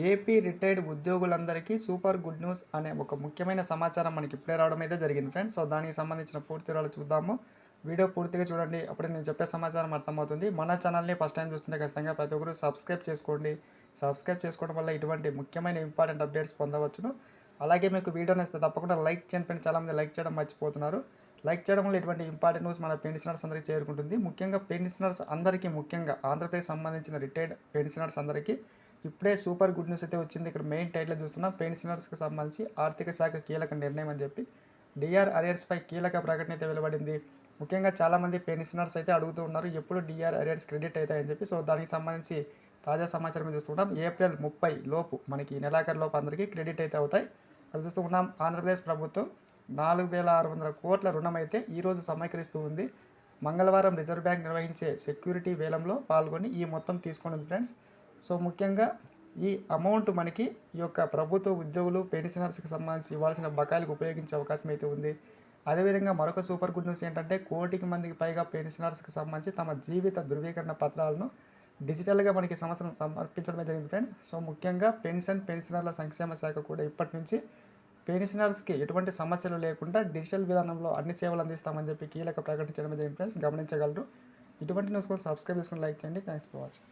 AP retired ఉద్యోగులందరికీ super good news అనే ఒక ముఖ్యమైన సమాచారం మనకి ఇప్పుడే రావడం అయితే జరిగింది ఫ్రెండ్స్. సో దానికి సంబంధించిన పూర్తి వివరాలు చూద్దాము. వీడియో పూర్తిగా చూడండి, అప్పుడే నేను చెప్పే సమాచారం అర్థమవుతుంది. మన ఛానల్ని ఫస్ట్ టైం చూస్తుంటే ఖచ్చితంగా ప్రతి ఒక్కరు సబ్స్క్రైబ్ చేసుకోండి. సబ్స్క్రైబ్ చేసుకోవడం వల్ల ఇటువంటి ముఖ్యమైన ఇంపార్టెంట్ అప్డేట్స్ పొందవచ్చును. అలాగే మీకు వీడియో నచ్చితే తప్పకుండా లైక్ చేయండి ఫ్రెండ్స్. చాలామంది లైక్ చేయడం మర్చిపోతున్నారు. లైక్ చేయడం వల్ల ఇటువంటి ఇంపార్టెంట్ న్యూస్ మన పెన్షనర్స్ అందరికీ చేరుకుంటుంది. ముఖ్యంగా పెన్షనర్స్ అందరికీ, ముఖ్యంగా ఆంధ్రప్రదేశ్ సంబంధించిన రిటైర్డ్ పెన్షనర్స్ అందరికీ ఇప్పుడే సూపర్ గుడ్ న్యూస్ అయితే వచ్చింది. ఇక్కడ మెయిన్ టైటిల్ చూస్తున్నాం, పెన్షనర్స్కి సంబంధించి ఆర్థిక శాఖ కీలక నిర్ణయం అని చెప్పి డిఆర్ అరియర్స్పై కీలక ప్రకటన అయితే వెలువడింది. ముఖ్యంగా చాలామంది పెన్షనర్స్ అయితే అడుగుతూ ఉన్నారు, ఎప్పుడు డిఆర్ అరియర్స్ క్రెడిట్ అవుతాయని చెప్పి. సో దానికి సంబంధించి తాజా సమాచారం చూస్తున్నాం. ఏప్రిల్ 30 లోపు మనకి నెలాఖరు లోపు అందరికీ క్రెడిట్ అయితే అవుతాయి. అది చూస్తూ ఉన్నాం. ఆంధ్రప్రదేశ్ ప్రభుత్వం 4,600 కోట్ల రుణం అయితే ఈరోజు సమీకరిస్తూ ఉంది. మంగళవారం రిజర్వ్ బ్యాంక్ నిర్వహించే సెక్యూరిటీ వేలంలో పాల్గొని ఈ మొత్తం తీసుకున్నది ఫ్రెండ్స్. సో ముఖ్యంగా ఈ అమౌంట్ మనకి ఈ యొక్క ప్రభుత్వ ఉద్యోగులు పెన్షనర్స్కి సంబంధించి ఇవ్వాల్సిన బకాయిలకు ఉపయోగించే అవకాశం అయితే ఉంది. అదేవిధంగా మరొక సూపర్ గుడ్ న్యూస్ ఏంటంటే, 1 కోటి మందికి పైగా పెన్షనర్స్కి సంబంధించి తమ జీవిత ధృవీకరణ పత్రాలను డిజిటల్గా మనకి సంవత్సరం సమర్పించడమే జరిగింది ఫ్రెండ్స్. సో ముఖ్యంగా పెన్షనర్ల సంక్షేమ శాఖ కూడా ఇప్పటి నుంచి పెన్షనర్స్కి ఎటువంటి సమస్యలు లేకుండా డిజిటల్ విధానంలో అన్ని సేవలు అందిస్తామని చెప్పి కీలక ప్రకటించడం జరిగింది ఫ్రెండ్స్. గమనించగలరు. ఇటువంటి న్యూస్ కోసం సబ్స్క్రైబ్ చేసుకుని లైక్ చేయండి. Thanks for watching.